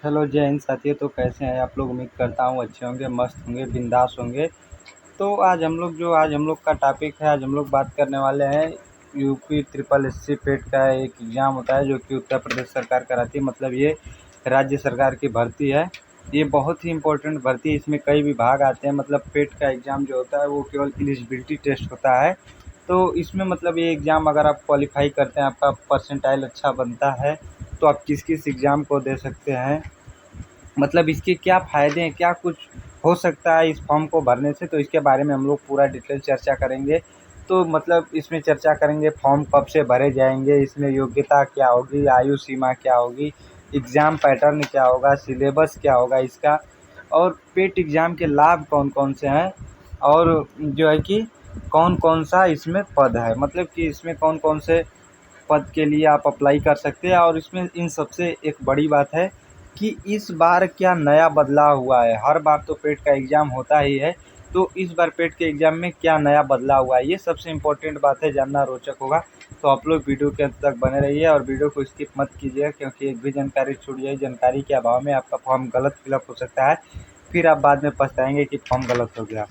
Hello जय हिंद साथियों। तो कैसे हैं आप लोग? उम्मीद करता हूँ अच्छे होंगे, मस्त होंगे, बिंदास होंगे। तो आज हम लोग का टॉपिक है, आज हम लोग बात करने वाले हैं यूपी ट्रिपल एससी पेट का एक एग्ज़ाम होता है जो कि उत्तर प्रदेश सरकार कराती है। मतलब ये राज्य सरकार की भर्ती है। ये बहुत ही इम्पोर्टेंट भर्ती है। इसमें कई विभाग आते हैं। मतलब पेट का एग्ज़ाम जो होता है वो केवल एलिजिबिलिटी टेस्ट होता है। तो इसमें मतलब ये एग्ज़ाम अगर आप क्वालिफाई करते हैं, आपका परसेंटाइल अच्छा बनता है, तो आप किस किस एग्ज़ाम को दे सकते हैं, मतलब इसके क्या फ़ायदे हैं, क्या कुछ हो सकता है इस फॉर्म को भरने से। तो इसके बारे में हम लोग पूरा डिटेल चर्चा करेंगे। तो मतलब इसमें चर्चा करेंगे फॉर्म कब से भरे जाएंगे, इसमें योग्यता क्या होगी, आयु सीमा क्या होगी, एग्ज़ाम पैटर्न क्या होगा, सिलेबस क्या होगा इसका, और पेट एग्ज़ाम के लाभ कौन कौन से हैं, और जो है कि कौन कौन सा इसमें पद है, मतलब कि इसमें कौन कौन से पद के लिए आप अप्लाई कर सकते हैं। और इसमें इन सबसे एक बड़ी बात है कि इस बार क्या नया बदलाव हुआ है। हर बार तो पेट का एग्ज़ाम होता ही है, तो इस बार पेट के एग्ज़ाम में क्या नया बदलाव हुआ है, ये सबसे इम्पोर्टेंट बात है, जानना रोचक होगा। तो आप लोग वीडियो के अंत तक बने रहिए और वीडियो को स्किप मत कीजिए, क्योंकि एक भी जानकारी छूट जाए, जानकारी के अभाव में आपका फॉर्म गलत फिलअप हो सकता है, फिर आप बाद में पछताएंगे कि फॉर्म गलत हो गया।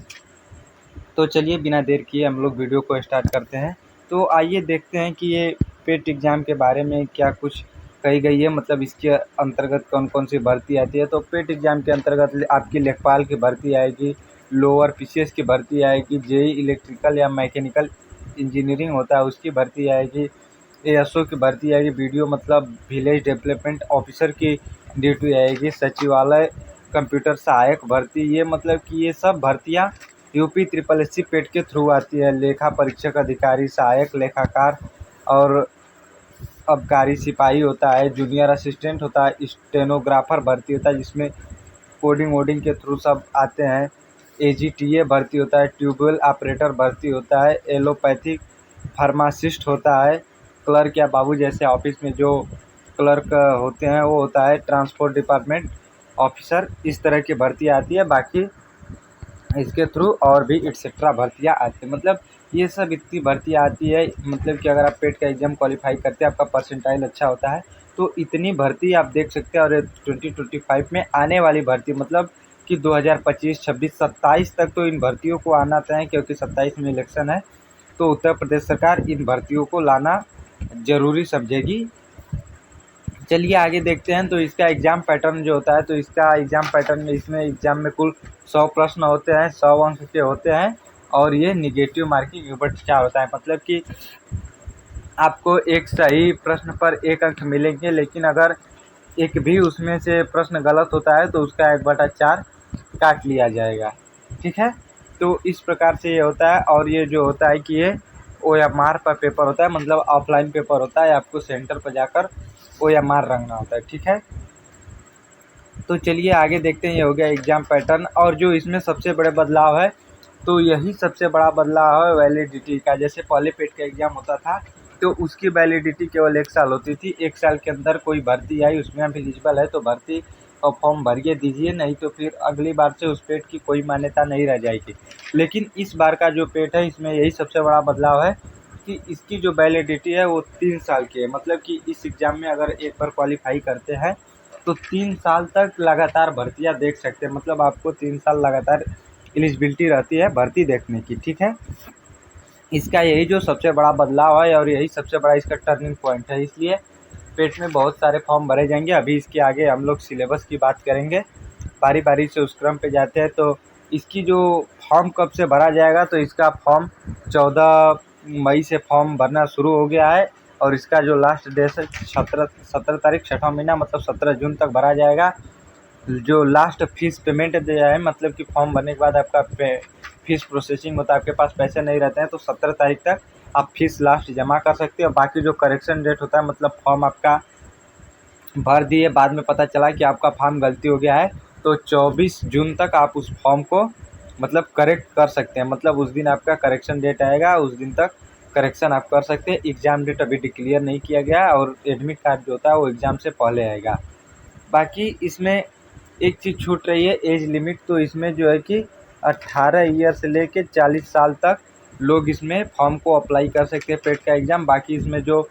तो चलिए बिना देर किए हम लोग वीडियो को स्टार्ट करते हैं। तो आइए देखते हैं कि ये पेट एग्ज़ाम के बारे में क्या कुछ कही गई है, मतलब इसके अंतर्गत कौन कौन सी भर्ती आती है। तो पेट एग्ज़ाम के अंतर्गत आपकी लेखपाल की भर्ती आएगी, लोअर पीसीएस की भर्ती आएगी, जेई इलेक्ट्रिकल या मैकेनिकल इंजीनियरिंग होता है उसकी भर्ती आएगी, एएसओ की भर्ती आएगी, बीडीओ मतलब विलेज डेवलपमेंट ऑफिसर की ड्यूटी आएगी, सचिवालय कंप्यूटर सहायक भर्ती, ये मतलब कि ये सब भर्तियाँ यूपी ट्रिपल एससी पेट के थ्रू आती है। लेखा परीक्षक अधिकारी, सहायक लेखाकार और अबकारी सिपाही होता है, जूनियर असिस्टेंट होता है, स्टेनोग्राफर भर्ती होता है जिसमें कोडिंग वोडिंग के थ्रू सब आते हैं, एजीटीए भर्ती होता है, ट्यूबवेल ऑपरेटर भर्ती होता है, एलोपैथिक फार्मासिस्ट होता है, क्लर्क या बाबू जैसे ऑफिस में जो क्लर्क होते हैं वो होता है, ट्रांसपोर्ट डिपार्टमेंट ऑफिसर, इस तरह की भर्ती आती है। बाकी इसके थ्रू और भी एटसेट्रा भर्तियाँ आती हैं। मतलब ये सब इतनी भर्तियाँ आती है, मतलब कि अगर आप पेट का एग्ज़ाम क्वालिफाई करते हैं, आपका परसेंटाइल अच्छा होता है, तो इतनी भर्ती आप देख सकते हैं। और 2025 में आने वाली भर्ती मतलब कि 2025, 26, 27 तक तो इन भर्तियों को आना तय है, क्योंकि 27 में इलेक्शन है। तो उत्तर प्रदेश सरकार इन भर्तियों को लाना ज़रूरी समझेगी। चलिए आगे देखते हैं। तो इसका एग्ज़ाम पैटर्न जो होता है, तो इसका एग्ज़ाम पैटर्न में, इसमें एग्ज़ाम में कुल 100 प्रश्न होते हैं, 100 अंक के होते हैं, और ये निगेटिव मार्किंग यूबट 4 होता है। मतलब कि आपको एक सही प्रश्न पर 1 अंक मिलेंगे, लेकिन अगर एक भी उसमें से प्रश्न गलत होता है तो उसका 1/4 काट लिया जाएगा। ठीक है, तो इस प्रकार से ये होता है। और ये जो होता है कि ये ओएमआर पर पेपर होता है, मतलब ऑफलाइन पेपर होता है, आपको सेंटर पर जाकर ओएमआर रंगना होता है। ठीक है, तो चलिए आगे देखते हैं। ये हो गया एग्ज़ाम पैटर्न। और जो इसमें सबसे बड़े बदलाव है, तो यही सबसे बड़ा बदलाव है वैलिडिटी का। जैसे पहले पेट का एग्ज़ाम होता था तो उसकी वैलिडिटी केवल 1 साल होती थी। 1 साल के अंदर कोई भर्ती आई, उसमें आप एलिजिबल है तो भर्ती और फॉर्म भरिए दीजिए, नहीं तो फिर अगली बार से उस पेट की कोई मान्यता नहीं रह जाएगी। लेकिन इस बार का जो पेट है, इसमें यही सबसे बड़ा बदलाव है कि इसकी जो वैलिडिटी है वो 3 साल की है। मतलब कि इस एग्ज़ाम में अगर एक बार क्वालिफाई करते हैं तो 3 साल तक लगातार भर्तियाँ देख सकते हैं। मतलब आपको 3 साल लगातार एलिजिबिलिटी रहती है भर्ती देखने की। ठीक है, इसका यही जो सबसे बड़ा बदलाव है और यही सबसे बड़ा इसका टर्निंग पॉइंट है। इसलिए पेट में बहुत सारे फॉर्म भरे जाएंगे। अभी इसके आगे हम लोग सिलेबस की बात करेंगे, बारी बारी से उस क्रम पे जाते हैं। तो इसकी जो फॉर्म कब से भरा जाएगा, तो इसका फॉर्म 14 मई से फॉर्म भरना शुरू हो गया है, और इसका जो लास्ट डेट है 17 तारीख, 6वां महीना, मतलब 17 जून तक भरा जाएगा। जो लास्ट फीस पेमेंट दिया है, मतलब कि फॉर्म भरने के बाद आपका फीस प्रोसेसिंग होता है, आपके पास पैसे नहीं रहते हैं, तो 17 तारीख तक आप फीस लास्ट जमा कर सकते हैं। और बाकी जो करेक्शन डेट होता है, मतलब फॉर्म आपका भर दिए, बाद में पता चला कि आपका फॉर्म गलती हो गया है, तो 24 जून तक आप उस फॉर्म को मतलब करेक्ट कर सकते हैं। मतलब उस दिन आपका करेक्शन डेट आएगा, उस दिन तक करेक्शन आप कर सकते हैं। एग्ज़ाम डेट अभी डिक्लेयर नहीं किया गया, और एडमिट कार्ड जो होता है वो एग्ज़ाम से पहले आएगा। बाकी इसमें एक चीज़ छूट रही है, एज लिमिट। तो इसमें जो है कि 18 ईयर से लेके 40 साल तक लोग इसमें फॉर्म को अप्लाई कर सकते हैं पेट का एग्ज़ाम। बाकी इसमें जो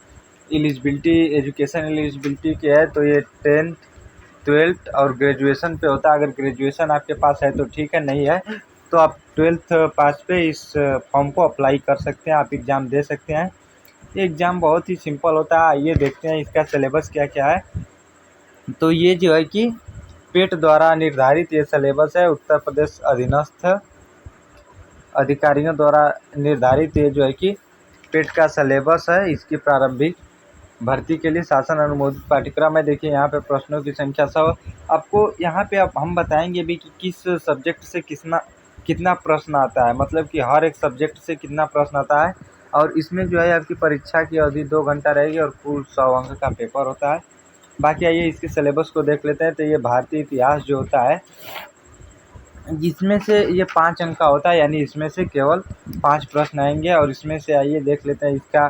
एलिजिबिलिटी, एजुकेशन एलिजिबिलिटी की है, तो ये 10th ट्वेल्थ और ग्रेजुएशन पे होता है। अगर ग्रेजुएशन आपके पास है तो ठीक है, नहीं है तो आप ट्वेल्थ पास पे इस फॉर्म को अप्लाई कर सकते हैं, आप एग्ज़ाम दे सकते हैं। ये एग्ज़ाम बहुत ही सिंपल होता है। आइए देखते हैं इसका सिलेबस क्या क्या है। तो ये जो है कि पेट द्वारा निर्धारित ये सिलेबस है, उत्तर प्रदेश अधीनस्थ अधिकारियों द्वारा निर्धारित ये जो है कि पेट का सिलेबस है। इसकी प्रारंभिक भर्ती के लिए शासन अनुमोदित पाठ्यक्रम है। देखिए यहाँ पे प्रश्नों की संख्या 100 आपको यहाँ पे अब हम बताएंगे भी कि किस सब्जेक्ट से कितना प्रश्न आता है, मतलब कि हर एक सब्जेक्ट से कितना प्रश्न आता है। और इसमें जो है आपकी परीक्षा की अवधि 2 घंटा रहेगी और कुल 100 अंक का पेपर होता है। बाकी आइए इसके सिलेबस को देख लेते हैं। तो ये भारतीय इतिहास जो होता है, जिसमें से ये 5 अंक का होता है, यानी इसमें से केवल 5 प्रश्न आएंगे। और इसमें से आइए देख लेते हैं इसका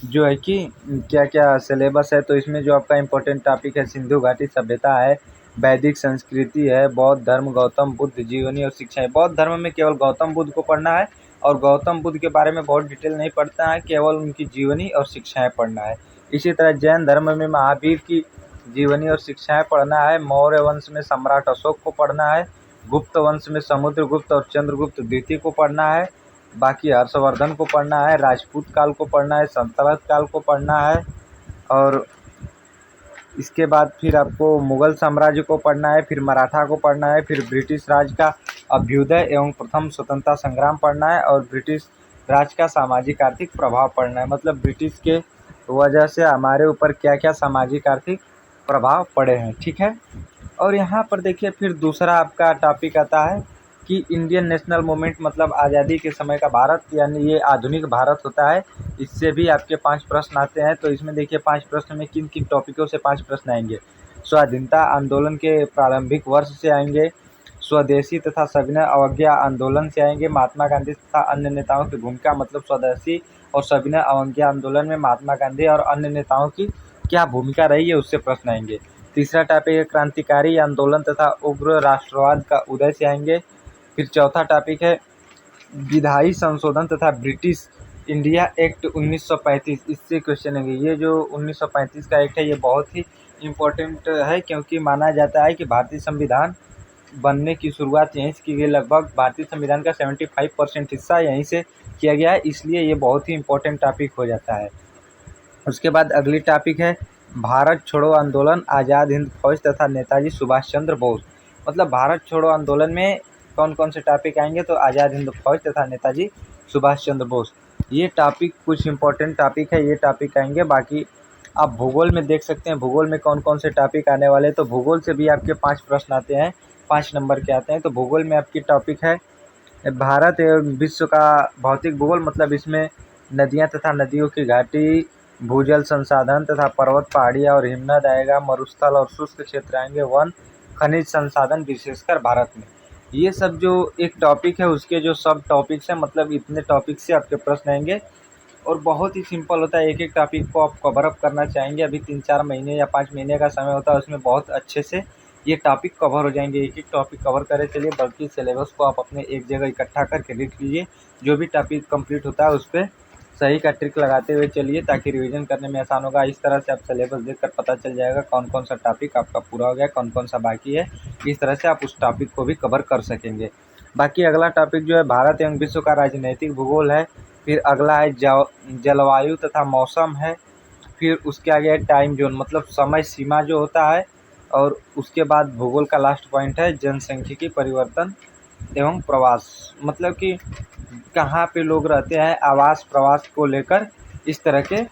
जो है कि क्या क्या सिलेबस है। तो इसमें जो आपका इम्पोर्टेंट टॉपिक है, सिंधु घाटी सभ्यता है, वैदिक संस्कृति है, बौद्ध धर्म, गौतम बुद्ध जीवनी और शिक्षा है। बौद्ध धर्म में केवल गौतम बुद्ध को पढ़ना है और गौतम बुद्ध के बारे में बहुत डिटेल नहीं पढ़ना है, केवल उनकी जीवनी और शिक्षाएं पढ़ना है। इसी तरह जैन धर्म में महावीर की जीवनी और शिक्षाएं पढ़ना है। मौर्य वंश में सम्राट अशोक को पढ़ना है। गुप्त वंश में समुद्रगुप्त और चंद्रगुप्त द्वितीय को पढ़ना है। बाकी हर्षवर्धन को पढ़ना है, राजपूत काल को पढ़ना है, सल्तनत काल को पढ़ना है। और इसके बाद फिर आपको मुगल साम्राज्य को पढ़ना है, फिर मराठा को पढ़ना है, फिर ब्रिटिश राज का अभ्युदय एवं प्रथम स्वतंत्रता संग्राम पढ़ना है और ब्रिटिश राज का सामाजिक आर्थिक प्रभाव पढ़ना है। मतलब ब्रिटिश के वजह से हमारे ऊपर क्या क्या सामाजिक आर्थिक प्रभाव पड़े हैं, ठीक है। और यहाँ पर देखिए फिर दूसरा आपका टॉपिक आता है कि इंडियन नेशनल मूवमेंट, मतलब आज़ादी के समय का भारत, यानी ये आधुनिक भारत होता है। इससे भी आपके 5 प्रश्न आते हैं। तो इसमें देखिए 5 प्रश्न में किन किन टॉपिकों से 5 प्रश्न आएंगे। स्वाधीनता आंदोलन के प्रारंभिक वर्ष से आएंगे, स्वदेशी तथा सविनय अवज्ञा आंदोलन से आएंगे, महात्मा गांधी तथा अन्य नेताओं की भूमिका, मतलब स्वदेशी और सविनय अवज्ञा आंदोलन में महात्मा गांधी और अन्य नेताओं की क्या भूमिका रही है, उससे प्रश्न आएंगे। तीसरा टॉपिक है क्रांतिकारी आंदोलन तथा उग्र राष्ट्रवाद का उदय से आएंगे। फिर चौथा टॉपिक है विधायी संशोधन तथा ब्रिटिश इंडिया एक्ट 1935, इससे क्वेश्चन आएंगे। ये जो 1935 का एक्ट है ये बहुत ही इम्पोर्टेंट है, क्योंकि माना जाता है कि भारतीय संविधान बनने की शुरुआत यहीं से की गई। लगभग भारतीय संविधान का 75% हिस्सा यहीं से किया गया है, इसलिए ये बहुत ही इम्पोर्टेंट टॉपिक हो जाता है। उसके बाद अगली टॉपिक है भारत छोड़ो आंदोलन, आज़ाद हिंद फौज तथा नेताजी सुभाष चंद्र बोस। मतलब भारत छोड़ो आंदोलन में कौन कौन से टॉपिक आएंगे, तो आज़ाद हिंद फौज तथा नेताजी सुभाष चंद्र बोस। ये टॉपिक कुछ इम्पोर्टेंट टॉपिक है, ये टॉपिक आएंगे। बाकी आप भूगोल में देख सकते हैं भूगोल में कौन कौन से टॉपिक आने वाले हैं। तो भूगोल से भी आपके 5 प्रश्न आते हैं, 5 नंबर के आते हैं। तो भूगोल में आपकी टॉपिक है भारत एवं विश्व का भौतिक भूगोल, मतलब इसमें नदियाँ तथा नदियों की घाटी, भूजल संसाधन तथा पर्वत पहाड़ियाँ और हिमनद आएगा, मरुस्थल और शुष्क क्षेत्र आएंगे, वन, खनिज संसाधन विशेषकर भारत में। ये सब जो एक टॉपिक है उसके जो सब टॉपिक्स हैं, मतलब इतने टॉपिक से आपके प्रश्न आएंगे। और बहुत ही सिंपल होता है, एक एक टॉपिक को आप कवर अप करना चाहेंगे। अभी 3-4 महीने या 5 महीने का समय होता है, उसमें बहुत अच्छे से ये टॉपिक कवर हो जाएंगे। एक एक टॉपिक कवर करे चलिए, बल्कि सिलेबस को आप अपने एक जगह इकट्ठा करके लिख लीजिए। जो भी टॉपिक कंप्लीट होता है उस पर सही का ट्रिक लगाते हुए चलिए, ताकि रिवीजन करने में आसान होगा। इस तरह से आप सिलेबस देखकर पता चल जाएगा कौन कौन सा टॉपिक आपका पूरा हो गया, कौन कौन सा बाकी है। इस तरह से आप उस टॉपिक को भी कवर कर सकेंगे। बाकी अगला टॉपिक जो है भारत एवं विश्व का राजनीतिक भूगोल है। फिर अगला है जलवायु तथा मौसम है। फिर उसके आगे है टाइम जोन, मतलब समय सीमा जो होता है। और उसके बाद भूगोल का लास्ट पॉइंट है जनसांख्यिकी परिवर्तन एवं प्रवास, मतलब कि कहाँ पे लोग रहते हैं, आवास प्रवास को लेकर इस तरह के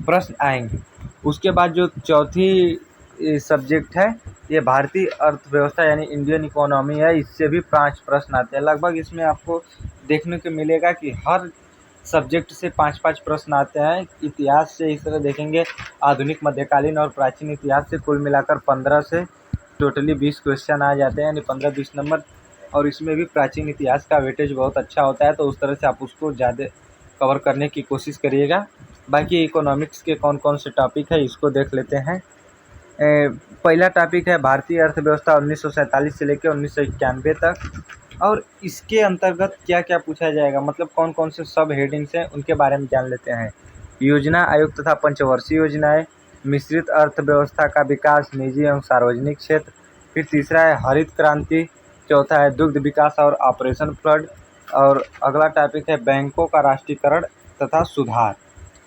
प्रश्न आएंगे। उसके बाद जो चौथी सब्जेक्ट है ये भारतीय अर्थव्यवस्था यानी इंडियन इकोनॉमी है। इससे भी 5 प्रश्न आते हैं। लगभग इसमें आपको देखने को मिलेगा कि हर सब्जेक्ट से 5-5 प्रश्न आते हैं। इतिहास से इस तरह देखेंगे, आधुनिक मध्यकालीन और प्राचीन इतिहास से कुल मिलाकर 15 से टोटली 20 क्वेश्चन आ जाते हैं, यानी 15-20 नंबर। और इसमें भी प्राचीन इतिहास का वेटेज बहुत अच्छा होता है, तो उस तरह से आप उसको ज़्यादा कवर करने की कोशिश करिएगा। बाकी इकोनॉमिक्स के कौन कौन से टॉपिक है इसको देख लेते हैं। पहला टॉपिक है भारतीय अर्थव्यवस्था 1947 से लेकर 1991 तक। और इसके अंतर्गत क्या क्या पूछा जाएगा, मतलब कौन कौन से सब हेडिंग्स हैं उनके बारे में जान लेते हैं। योजना आयोग तथा पंचवर्षीय योजनाएं, मिश्रित अर्थव्यवस्था का विकास, निजी एवं सार्वजनिक क्षेत्र। फिर तीसरा है हरित क्रांति। चौथा है दुग्ध विकास और ऑपरेशन फ्लड। और अगला टॉपिक है बैंकों का राष्ट्रीयकरण तथा सुधार।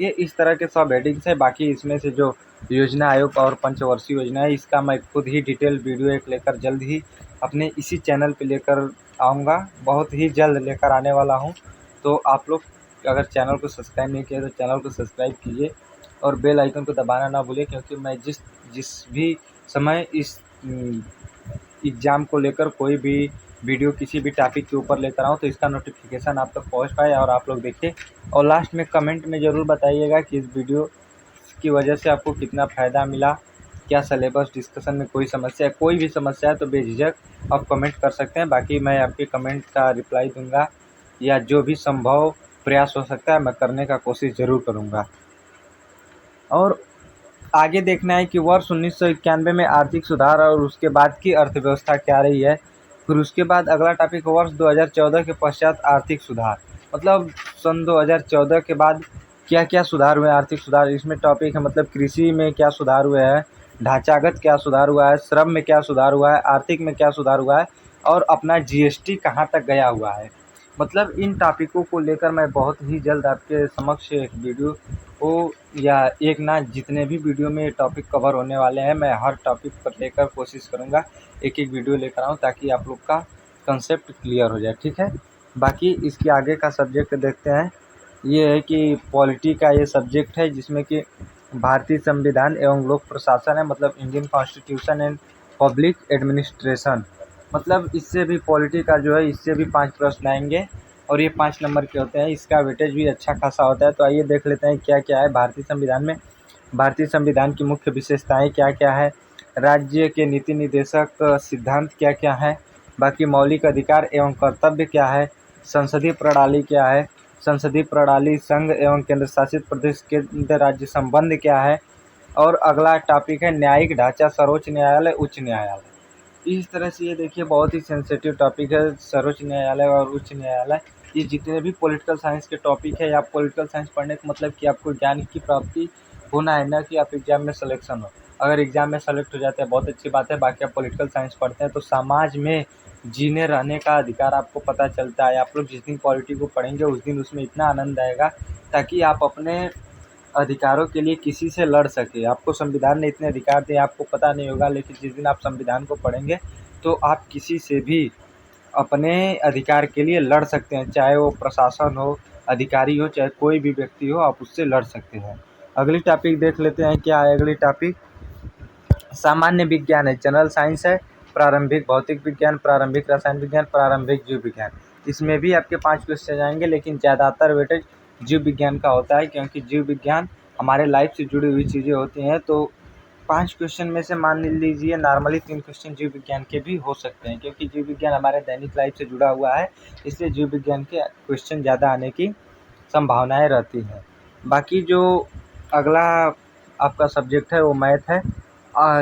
ये इस तरह के सब हेडिंग्स है। बाकी इसमें से जो योजना आयोग और पंचवर्षीय योजना है, इसका मैं खुद ही डिटेल वीडियो एक लेकर जल्द ही अपने इसी चैनल पे लेकर आऊँगा, बहुत ही जल्द लेकर आने वाला हूँ। तो आप लोग अगर चैनल को सब्सक्राइब नहीं किया तो चैनल को सब्सक्राइब कीजिए और बेल आइकन को दबाना ना भूलिए, क्योंकि मैं जिस भी समय इस एग्ज़ाम को लेकर कोई भी वीडियो किसी भी टॉपिक के ऊपर लेकर आऊँ तो इसका नोटिफिकेशन आप तक पहुँच पाए और आप लोग देखिए। और लास्ट में कमेंट में ज़रूर बताइएगा कि इस वीडियो की वजह से आपको कितना फ़ायदा मिला, क्या सिलेबस डिस्कशन में कोई समस्या है। कोई भी समस्या है तो बेझिझक आप कमेंट कर सकते हैं। बाकी मैं आपके कमेंट का रिप्लाई दूंगा, या जो भी संभव प्रयास हो सकता है मैं करने का कोशिश ज़रूर करूंगा। और आगे देखना है कि वर्ष 1991 में आर्थिक सुधार और उसके बाद की अर्थव्यवस्था क्या रही है। फिर उसके बाद अगला टॉपिक वर्ष 2014 के पश्चात आर्थिक सुधार, मतलब सन 2014 के बाद क्या क्या सुधार हुए, आर्थिक सुधार। इसमें टॉपिक है मतलब कृषि में क्या सुधार हुए हैं, ढांचागत क्या सुधार हुआ है, श्रम में क्या सुधार हुआ है, आर्थिक में क्या सुधार हुआ है, और अपना जीएसटी कहाँ तक गया हुआ है। मतलब इन टॉपिकों को लेकर मैं बहुत ही जल्द आपके समक्ष एक वीडियो को, या एक ना जितने भी वीडियो में टॉपिक कवर होने वाले हैं, मैं हर टॉपिक पर लेकर कोशिश करूंगा एक एक वीडियो लेकर आऊँ, ताकि आप लोग का कंसेप्ट क्लियर हो जाए। ठीक है, बाकी इसके आगे का सब्जेक्ट देखते हैं। ये है कि पॉलिटी का ये सब्जेक्ट है, जिसमें कि भारतीय संविधान एवं लोक प्रशासन है, मतलब Indian constitution and public administration. मतलब इससे भी पॉलिटी का जो है, इससे भी 5 प्रश्न आएंगे और ये 5 नंबर के होते हैं। इसका वेटेज भी अच्छा खासा होता है। तो आइए देख लेते हैं क्या क्या है भारतीय संविधान में। भारतीय संविधान की मुख्य विशेषताएं क्या क्या है, राज्य के नीति निर्देशक सिद्धांत क्या क्या है, बाकी मौलिक अधिकार एवं कर्तव्य क्या है, संसदीय प्रणाली क्या है, संसदीय प्रणाली संघ एवं केंद्र शासित प्रदेश केंद्र राज्य संबंध क्या है, और अगला टॉपिक है न्यायिक ढांचा, सर्वोच्च न्यायालय, उच्च न्यायालय। इस तरह से ये देखिए बहुत ही सेंसिटिव टॉपिक है, सर्वोच्च न्यायालय और उच्च न्यायालय। ये जितने भी पॉलिटिकल साइंस के टॉपिक है, या पॉलिटिकल साइंस पढ़ने का मतलब कि आपको ज्ञान की प्राप्ति होना है, ना कि आप एग्जाम में सिलेक्शन हो। अगर एग्जाम में सेलेक्ट हो जाते हैं बहुत अच्छी बात है, बाकी आप पॉलिटिकल साइंस पढ़ते हैं तो समाज में जीने रहने का अधिकार आपको पता चलता है। आप लोग जिस दिन पॉलिटी को पढ़ेंगे उस दिन उसमें इतना आनंद आएगा, ताकि आप अपने अधिकारों के लिए किसी से लड़ सके। आपको संविधान ने इतने अधिकार दिए, आपको पता नहीं होगा, लेकिन जिस दिन आप संविधान को पढ़ेंगे तो आप किसी से भी अपने अधिकार के लिए लड़ सकते हैं, चाहे वो प्रशासन हो, अधिकारी हो, चाहे कोई भी व्यक्ति हो, आप उससे लड़ सकते हैं। अगली टॉपिक देख लेते हैं क्या है। अगली टॉपिक सामान्य विज्ञान है, जनरल साइंस है, प्रारंभिक भौतिक विज्ञान, प्रारंभिक रसायन विज्ञान, प्रारंभिक जीव विज्ञान। इसमें भी आपके 5 क्वेश्चन आएंगे, लेकिन ज़्यादातर वेटेज जीव विज्ञान का होता है, क्योंकि जीव विज्ञान हमारे लाइफ से जुड़ी हुई चीज़ें होती हैं। तो 5 क्वेश्चन में से मान लीजिए नॉर्मली 3 क्वेश्चन जीव विज्ञान के भी हो सकते हैं, क्योंकि जीव विज्ञान हमारे दैनिक लाइफ से जुड़ा हुआ है, इसलिए जीव विज्ञान के क्वेश्चन ज़्यादा आने की संभावनाएं रहती हैं। बाकी जो अगला आपका सब्जेक्ट है वो मैथ है।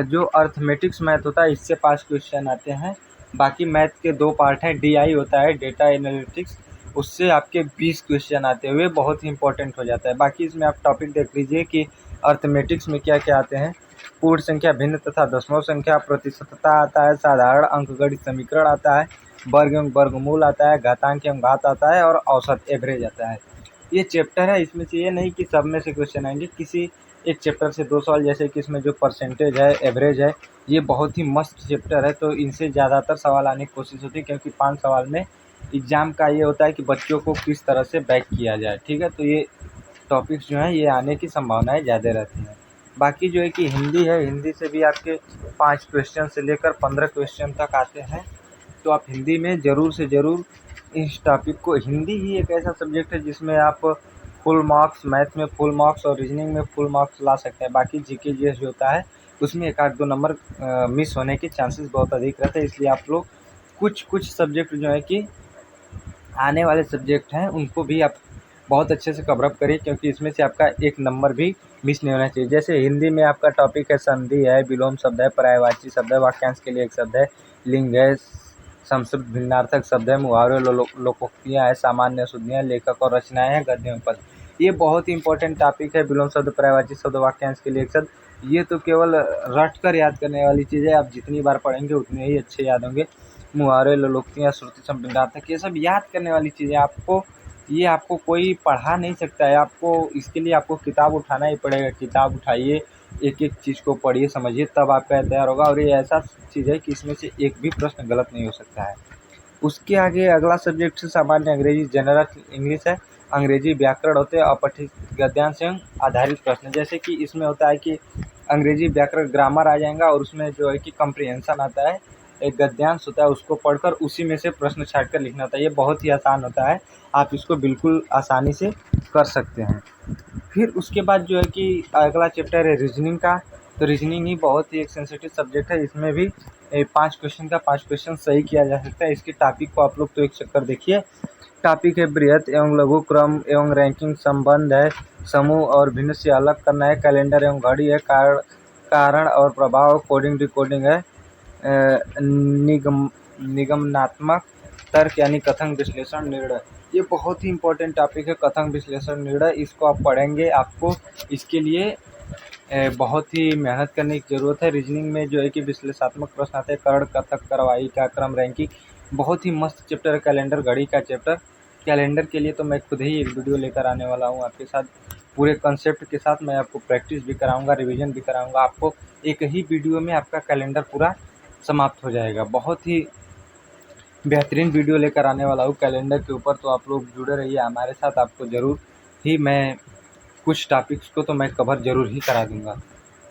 जो अर्थमेटिक्स मैथ होता है इससे 5 क्वेश्चन आते हैं। बाकी मैथ के 2 पार्ट हैं, डीआई होता है डेटा एनालिटिक्स, उससे आपके 20 क्वेश्चन आते हुए बहुत ही इंपॉर्टेंट हो जाता है। बाकी इसमें आप टॉपिक देख लीजिए कि अर्थमेटिक्स में क्या क्या आते हैं। पूर्ण संख्या, भिन्न तथा दशमलव संख्या, प्रतिशतता आता है, साधारण अंकगणित समीकरण आता है, वर्ग एवं वर्गमूल आता है, घातांक एवं घात आता है, और औसत एवरेज आता है। ये चैप्टर है, इसमें से ये नहीं कि सब में से क्वेश्चन आएंगे, किसी एक चैप्टर से 2 सवाल, जैसे कि इसमें जो परसेंटेज है, एवरेज है, ये बहुत ही मस्त चैप्टर है। तो इनसे ज़्यादातर सवाल आने की कोशिश होती है, क्योंकि 5 सवाल में एग्ज़ाम का ये होता है कि बच्चों को किस तरह से बैक किया जाए। ठीक है, तो ये टॉपिक्स जो हैं ये आने की संभावनाएं ज़्यादा रहती हैं। बाकी जो है कि हिंदी है, हिंदी से भी आपके 5 क्वेश्चन से लेकर 15 क्वेश्चन तक आते हैं। तो आप हिंदी में ज़रूर से ज़रूर इस टॉपिक को, हिंदी ही एक ऐसा सब्जेक्ट है जिसमें आप फुल मार्क्स, मैथ में फुल मार्क्स और रीजनिंग में फुल मार्क्स ला सकते हैं। बाकी जीके जीएस जो होता है उसमें 1 आध 2 नंबर मिस होने के चांसेस बहुत अधिक रहते हैं। इसलिए आप लोग कुछ सब्जेक्ट जो है कि आने वाले सब्जेक्ट हैं उनको भी आप बहुत अच्छे से कवर अप करिए, क्योंकि इसमें से आपका 1 नंबर भी मिस नहीं होना चाहिए। जैसे हिंदी में आपका टॉपिक है संधि है, विलोम शब्द है, पर्यायवाची शब्द है, वाक्यांश के लिए एक शब्द है, लिंग है, संस्कृत भिन्नार्थक शब्द है, मुहावरे, लोकोक्तियाँ हैं, सामान्य शुद्धियाँ, लेखक और रचनाएं हैं, गद्य एवं पद। ये बहुत ही इंपॉर्टेंट टॉपिक है, विलोम शब्द, पर्यायवाची शब्द, वाक्यांश के लिए एक शब्द, ये तो केवल रट कर याद करने वाली चीज़ है, आप जितनी बार पढ़ेंगे उतने ही अच्छे याद होंगे। मुहावरे, लोकोक्तियाँ, श्रुति संप्रेरणार्थक, ये सब याद करने वाली चीज़ें ये आपको कोई पढ़ा नहीं सकता है। आपको इसके लिए आपको किताब उठाना ही पड़ेगा। किताब उठाइए, एक-एक चीज़ को पढ़िए, समझिए, तब आपका तैयार होगा। और ये ऐसा चीज़ है कि इसमें से एक भी प्रश्न गलत नहीं हो सकता है। उसके आगे अगला सब्जेक्ट सामान्य अंग्रेजी जनरल इंग्लिश है। अंग्रेजी व्याकरण होते हैं, अपठित गद्यांश एवं आधारित प्रश्न। जैसे कि इसमें होता है कि अंग्रेजी व्याकरण ग्रामर आ जाएगा और उसमें जो है कि कम्प्रिहेंशन आता है, एक गद्यांश होता है, उसको पढ़कर उसी में से प्रश्न छाँट कर लिखना होता है। ये बहुत ही आसान होता है, आप इसको बिल्कुल आसानी से कर सकते हैं। फिर उसके बाद जो है कि अगला चैप्टर है रीजनिंग का। तो रीजनिंग ही बहुत ही एक सेंसिटिव सब्जेक्ट है। इसमें भी 5 क्वेश्चन का 5 क्वेश्चन सही किया जा सकता है। इसके टॉपिक को आप लोग तो एक चक्कर देखिए। टॉपिक है बृहत एवं लघु क्रम एवं रैंकिंग, संबंध है, समूह और भिन्न से अलग करना है, कैलेंडर एवं घड़ी है, कारण और प्रभाव, कोडिंग डिकोडिंग है, निगमनात्मक तर्क यानी कथन विश्लेषण निर्णय। ये बहुत ही इंपॉर्टेंट टॉपिक है, कथन विश्लेषण निर्णय। इसको आप पढ़ेंगे, आपको इसके लिए बहुत ही मेहनत करने की ज़रूरत है। रीजनिंग में जो है कि विश्लेषणात्मक प्रश्न आते हैं, करण, कथक, कार्यवाही का क्रम, रैंकिंग। बहुत ही मस्त चैप्टर है कैलेंडर, घड़ी का चैप्टर। कैलेंडर के लिए तो मैं खुद ही एक वीडियो लेकर आने वाला हूँ आपके साथ, पूरे कंसेप्ट के साथ। मैं आपको प्रैक्टिस भी कराऊंगा, रिवीजन भी कराऊंगा। आपको एक ही वीडियो में आपका कैलेंडर पूरा समाप्त हो जाएगा। बहुत ही बेहतरीन वीडियो लेकर आने वाला हूँ कैलेंडर के ऊपर, तो आप लोग जुड़े रहिए हमारे साथ। आपको ज़रूर ही मैं कुछ टॉपिक्स को तो मैं कवर ज़रूर ही करा दूँगा।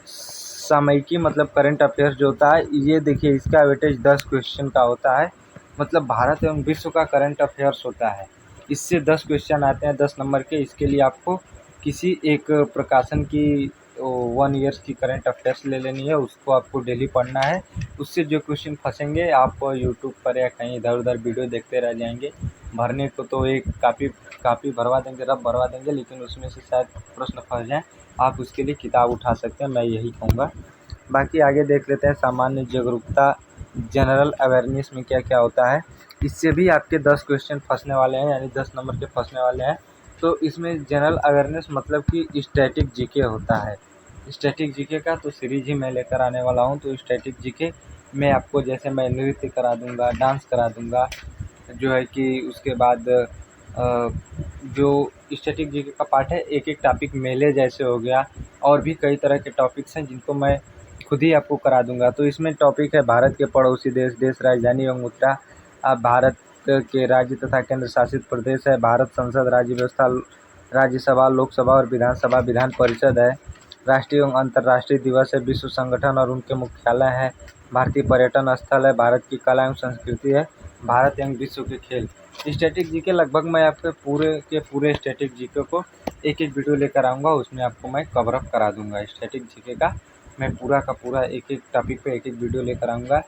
सामयिकी मतलब करंट अफेयर्स जो होता है, ये देखिए इसका वेटेज 10 क्वेश्चन का होता है। मतलब भारत एवं विश्व का करंट अफेयर्स होता है। इससे 10 क्वेश्चन आते हैं 10 नंबर के। इसके लिए आपको किसी एक प्रकाशन की 1 ईयर्स की करंट अफेयर्स ले लेनी है, उसको आपको डेली पढ़ना है। उससे जो क्वेश्चन फंसेंगे आप यूट्यूब पर या कहीं इधर-उधर वीडियो देखते रह जाएंगे। भरने को तो एक कापी भरवा देंगे, रफ भरवा देंगे, लेकिन उसमें से शायद प्रश्न फंस जाएँ। आप उसके लिए किताब उठा सकते हैं, मैं यही कहूँगा। बाकी आगे देख लेते हैं सामान्य जागरूकता, जनरल अवेयरनेस में क्या-क्या होता है। इससे भी आपके 10 क्वेश्चन फंसने वाले हैं, यानी 10 नंबर के फंसने वाले हैं। तो इसमें जनरल अवेयरनेस मतलब कि स्टैटिक जीके होता है। स्टैटिक जीके का तो सीरीज ही मैं लेकर आने वाला हूँ। तो स्टैटिक जीके में आपको जैसे मैं नृत्य करा दूँगा, डांस करा दूँगा, जो है कि उसके बाद जो स्टैटिक जीके का पार्ट है, एक-एक टॉपिक मेले जैसे हो गया, और भी कई तरह के टॉपिक्स हैं जिनको मैं खुद ही आपको करा दूँगा। तो इसमें टॉपिक है भारत के पड़ोसी देश, देश राजधानी एवं मुद्रा, भारत के राज्य तथा केंद्र शासित प्रदेश है, भारत संसद, राज्य व्यवस्था, राज्यसभा, लोकसभा और विधानसभा, विधान परिषद है, राष्ट्रीय एवं अंतर्राष्ट्रीय दिवस है, विश्व संगठन और उनके मुख्यालय हैं, भारतीय पर्यटन स्थल है, भारत की कला एवं संस्कृति है, भारत एवं विश्व के खेल। स्टैटिक जीके लगभग मैं आपके पूरे के पूरे स्टैटिक जीके को एक-एक वीडियो लेकर आऊँगा, उसमें आपको मैं कवर अप करा दूँगा। स्टैटिक जीके का मैं पूरा का पूरा एक-एक टॉपिक पे एक-एक वीडियो लेकर आऊँगा,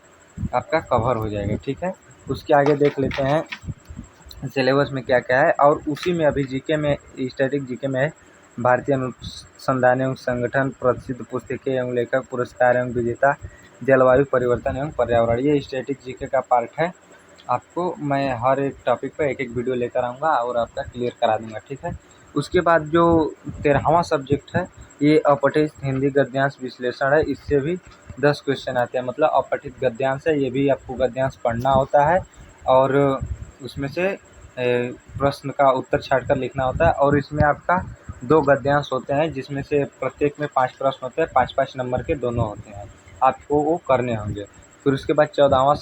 आपका कवर हो जाएगा, ठीक है। उसके आगे देख लेते हैं सिलेबस में क्या-क्या है, और उसी में अभी जीके में, स्टैटिक जीके में है भारतीय अनुसंधान एवं संगठन, प्रसिद्ध पुस्तकें एवं लेखक, पुरस्कार एवं विजेता, जलवायु परिवर्तन एवं पर्यावरण। ये स्टैटिक जीके का पार्ट है। आपको मैं हर एक टॉपिक पे एक-एक वीडियो लेकर आऊँगा और आपका क्लियर करा दूँगा, ठीक है। उसके बाद जो 13वां सब्जेक्ट है, ये अपठित हिंदी गद्यांश विश्लेषण है। इससे भी 10 क्वेश्चन आते हैं। मतलब अपठित गद्यांश है, ये भी आपको गद्यांश पढ़ना होता है और उसमें से प्रश्न का उत्तर छाँट कर लिखना होता है। और इसमें आपका 2 गद्यांश होते हैं, जिसमें से प्रत्येक में 5 प्रश्न होते हैं, 5-5 नंबर के दोनों होते हैं, आपको वो करने होंगे। फिर उसके बाद 14वां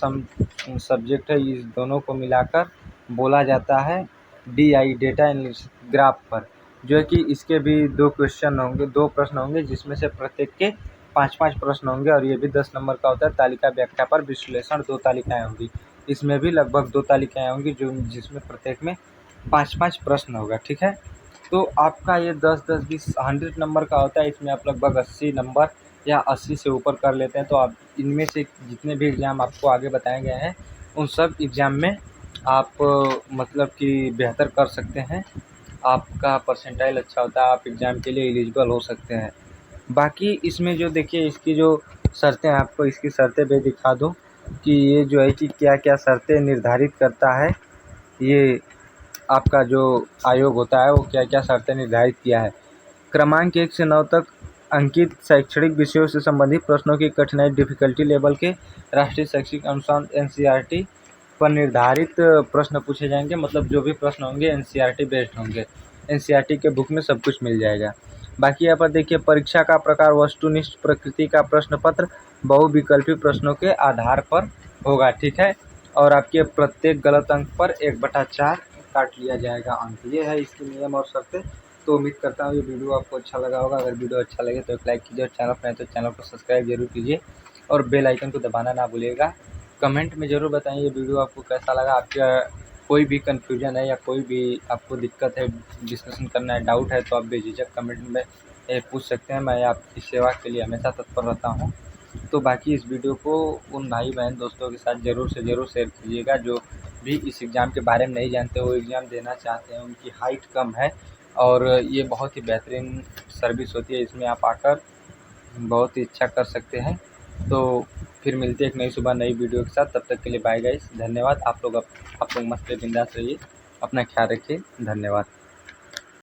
सब्जेक्ट है, इस दोनों को मिलाकर बोला जाता है DI, डेटा एनालिसिस ग्राफ पर, जो है कि इसके भी 2 क्वेश्चन होंगे, 2 प्रश्न होंगे, जिसमें से प्रत्येक के 5-5 प्रश्न होंगे, और ये भी 10 नंबर का होता है। तालिका व्याख्या पर विश्लेषण 2 तालिकाएँ होंगी, इसमें भी लगभग 2 तालिकाएँ होंगी, जो जिसमें प्रत्येक में 5-5 प्रश्न होगा, ठीक है। तो आपका ये 10-10, 20, 100 नंबर का होता है। इसमें आप लगभग 80 नंबर या 80 से ऊपर कर लेते हैं। तो आप इनमें से जितने भी एग्ज़ाम आपको आगे बताए गए हैं, उन सब एग्ज़ाम में आप मतलब कि बेहतर कर सकते हैं। आपका परसेंटाइल अच्छा होता है, आप एग्ज़ाम के लिए एलिजिबल हो सकते हैं। बाकी इसमें जो देखिए, इसकी जो शर्तें, आपको इसकी शर्तें भी दिखा दूँ कि ये जो है कि क्या-क्या शर्तें निर्धारित करता है, ये आपका जो आयोग होता है, वो क्या-क्या शर्तें निर्धारित किया है। क्रमांक 1 से 9 तक अंकित शैक्षणिक विषयों से संबंधित प्रश्नों की कठिनाई डिफ़िकल्टी लेवल के राष्ट्रीय शैक्षिक अनुसंधान एनसीईआरटी पर निर्धारित प्रश्न पूछे जाएंगे। मतलब जो भी प्रश्न होंगे एनसीईआरटी बेस्ड होंगे, एनसीईआरटी के बुक में सब कुछ मिल जाएगा। बाकी यहाँ पर देखिए, परीक्षा का प्रकार वस्तुनिष्ठ प्रकृति का प्रश्न पत्र बहुविकल्पी प्रश्नों के आधार पर होगा, ठीक है। और आपके प्रत्येक गलत अंक पर 1/4 काट लिया जाएगा अंक। ये है इसके नियम और शर्तें। तो उम्मीद करता हूँ ये वीडियो आपको अच्छा लगा होगा। अगर वीडियो अच्छा लगे तो एक लाइक कीजिए और चैनल पर नए तो चैनल को सब्सक्राइब जरूर कीजिए और बेल आइकन को दबाना ना भूलिएगा। कमेंट में ज़रूर बताएं ये वीडियो आपको कैसा लगा। आपका कोई भी कन्फ्यूजन है या कोई भी आपको दिक्कत है, डिस्कशन करना है, डाउट है, तो आप बेझिझक कमेंट में पूछ सकते हैं। मैं आपकी सेवा के लिए हमेशा तत्पर रहता हूँ। तो बाकी इस वीडियो को उन भाई बहन दोस्तों के साथ ज़रूर से ज़रूर शेयर कीजिएगा जो भी इस एग्ज़ाम के बारे में नहीं जानते, वो एग्ज़ाम देना चाहते हैं। उनकी हाइट कम है और ये बहुत ही बेहतरीन सर्विस होती है, इसमें आप आकर बहुत ही अच्छा कर सकते हैं। तो फिर मिलते हैं एक नई सुबह नई वीडियो के साथ। तब तक के लिए बाय गाइस, धन्यवाद। आप लोग मस्त बिंदास रहिए, अपना ख्याल रखिए, धन्यवाद।